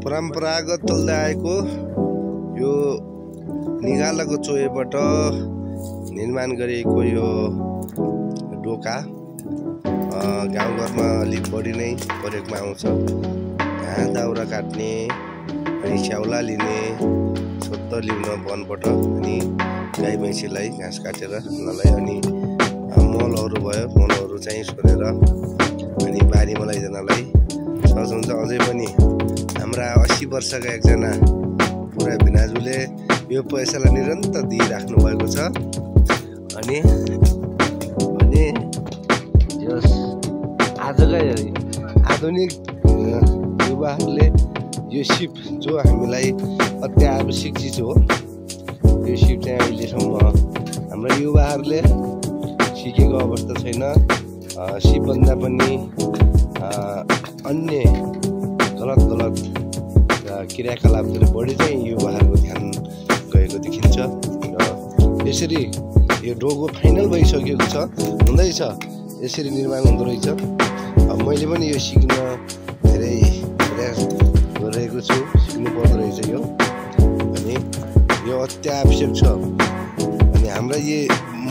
परम्परागत चल्दै आएको यो निगालाको चोयाबाट निर्माण गरिएको यो डोका गाउँघरमा अलिक बढी नै प्रयोगमा आउँछ। घाँस दाउरा काट्ने अनि स्याउला लिने सोत्तर लिन वनबाट अनि गाई भैँसीलाई घाँस काटेर खानलाई अनि मलहरू भयो मलहरू चाहिँ सोरेर अनि बारीमा लैजानलाई सहज हुन्छ। अझै पनि हाम्रा 80 वर्षका एकजना पुरा भिनाजुले यो पैसालाई निरन्तर दिइराख्नु भएको छ। अनि यस आजका आधुनिक युवाहरूले यो सिप जो हामीलाई अत्यावश्यक चिज हो, यो सिप चाहिँ अहिलेसम्म हाम्रा युवाहरूले सिकेको अवस्था छैन। सिपभन्दा पनि अन्य गलत क्रियाकलापतिर बढी चाहिँ युवाहरूको ध्यान गएको देखिन्छ। र यसरी यो डोको फाइनल भइसकेको छ, हुँदैछ, यसरी निर्माण हुँदो रहेछ। मैले पनि यो सिक्न धेरै प्रयास गरिरहेको छु, सिक्नु पर्दो रहेछ यो। अनि यो अत्यावश्यक छ। अनि हाम्रा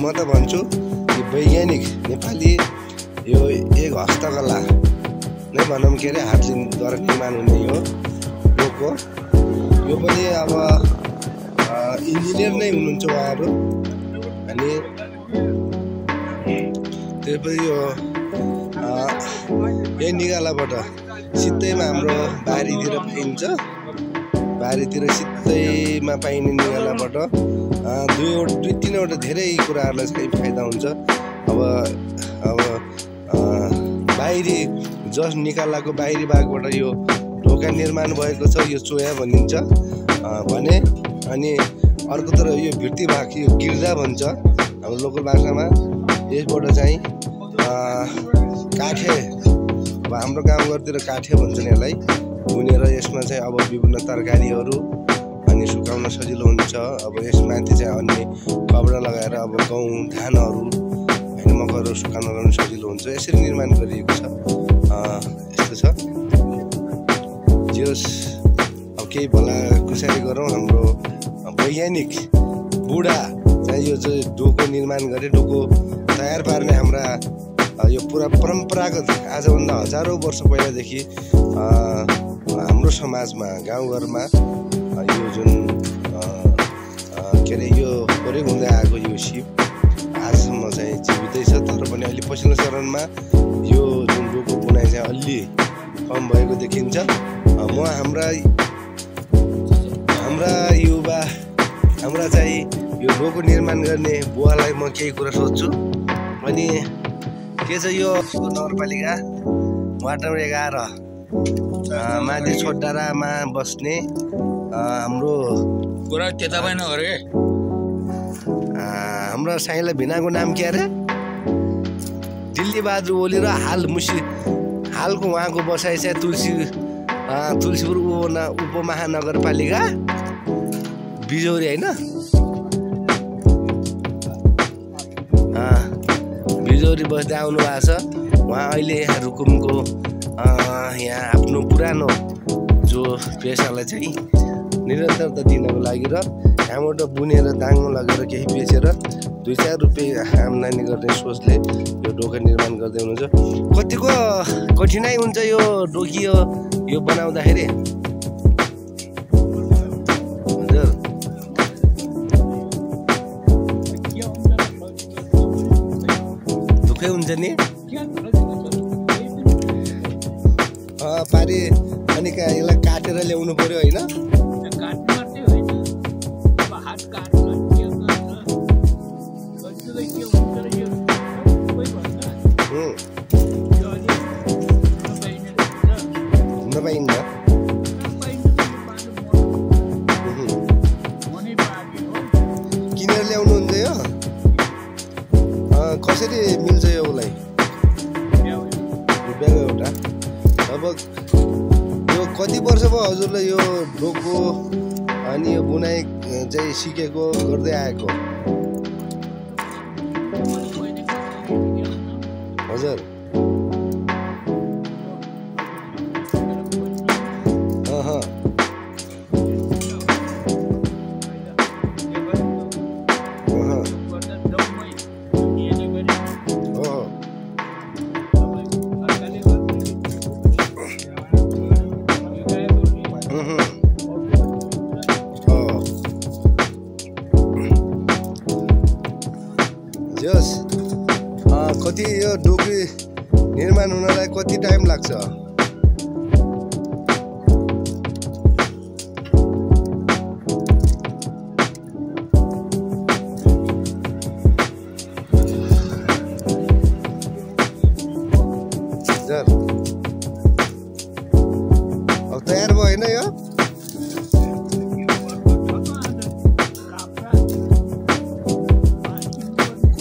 म त भन्छु यो वैज्ञानिक नेपाली यो एक हस्तकला नै भनौँ, के अरे हातले निर्माण हुने यो डोको। यो पनि अब इन्जिनियर नै हुनुहुन्छ उहाँहरू। अनि त्यसपछि यो यही निगालाबाट सिधैमा हाम्रो बारीतिर पाइन्छ, बारीतिर सिधैमा पाइने निगालाबाट दुई तीनवटा धेरै कुराहरूलाई चाहिँ फाइदा हुन्छ। अब बाहिरी जस निकालाको बाहिरी भागबाट यो ढोका निर्माण भएको छ, यो चोया भनिन्छ भने। अनि अर्कोतिर यो भित्री भाग यो गिर्जा भन्छ हाम्रो लोकल भाषामा। यसबाट चाहिँ काठे, अब हाम्रो गाउँघरतिर काठे भन्छन् यसलाई, बुनेर यसमा चाहिँ अब विभिन्न तरकारीहरू अनि सुकाउन सजिलो हुन्छ। अब यसमाथि चाहिँ अन्य कपडा लगाएर अब गहुँ धानहरू होइन मकैहरू सुकाउन पनि सजिलो हुन्छ। यसरी निर्माण गरिएको छ। यस्तो छ। जस अब केही भला कुसारी गरौँ, हाम्रो वैज्ञानिक बुढा चाहिँ यो चाहिँ डोको निर्माण गरे, डोको तयार पार्ने हाम्रा यो पुरा परम्परागत आजभन्दा हजारौँ वर्ष पहिलादेखि हाम्रो समाजमा गाउँघरमा यो जुन के अरे यो प्रयोग हुँदै आएको यो सिप आजसम्म चाहिँ जीवितै छ। तर पनि अहिले पछिल्लो चरणमा यो जुन डोको बुनाइ चाहिँ अलि कम भएको देखिन्छ। म हाम्रा चाहिँ यो डोको निर्माण गर्ने बुवालाई म केही कुरा सोध्छु। अनि के छ यो नगरपालिका वार्ड नम्बर 11 माथि छोटारामा बस्ने हाम्रो कुरा त्यता पनि नगरे हाम्रो साइला भिनाको नाम के अरे दिल्ली बहादुर ओली र हालको उहाँको बसाइ चाहिँ तुलसीपुर उपमहानगरपालिका बिजौरी होइन, बिजौरी बस्दै आउनु भएको छ। उहाँ अहिले यहाँ रुकुमको यहाँ आफ्नो पुरानो जो पेसालाई चाहिँ निरन्तरता दिनको लागि र यहाँबाट बुनेर दाङ्गो लगेर केही बेचेर 2-4 रुपियाँ आम्दानी गर्ने सोचले यो डोका निर्माण गर्दै हुनुहुन्छ। कतिको कठिनाइ हुन्छ यो डोकी यो बनाउँदाखेरि? हजुर दुःखै हुन्छ नि पारी। अनि यसलाई काटेर ल्याउनु पर्यो होइन? नपाइन्न किनेर ल्याउनुहुन्छ यो? कसरी मिल्छ योलाई? रुपियाँको एउटा। अब यो कति वर्ष भयो हजुरलाई यो डोको अनि यो बुनाइ चाहिँ सिकेको गर्दै आएको? हजुर कति यो डोकी निर्माण हुनलाई कति टाइम लाग्छ? अब तयार भयो होइन यो?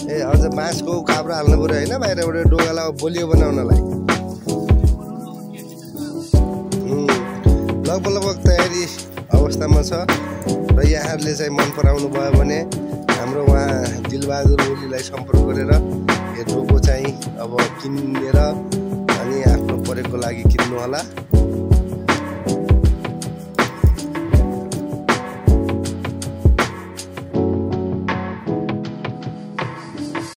ए अझ बाँसको काब्रा हाल्नु पर्यो होइन बाहिरबाट डोगालाई बलियो बनाउनलाई। लगभग तयारी अवस्थामा छ र यहाँहरूले चाहिँ मन पराउनु भयो भने हाम्रो उहाँ दिलबहादुर ओलीलाई सम्पर्क गरेर यो डोको चाहिँ अब किनेर अनि आफ्नो प्रयोगको लागि किन्नु होला।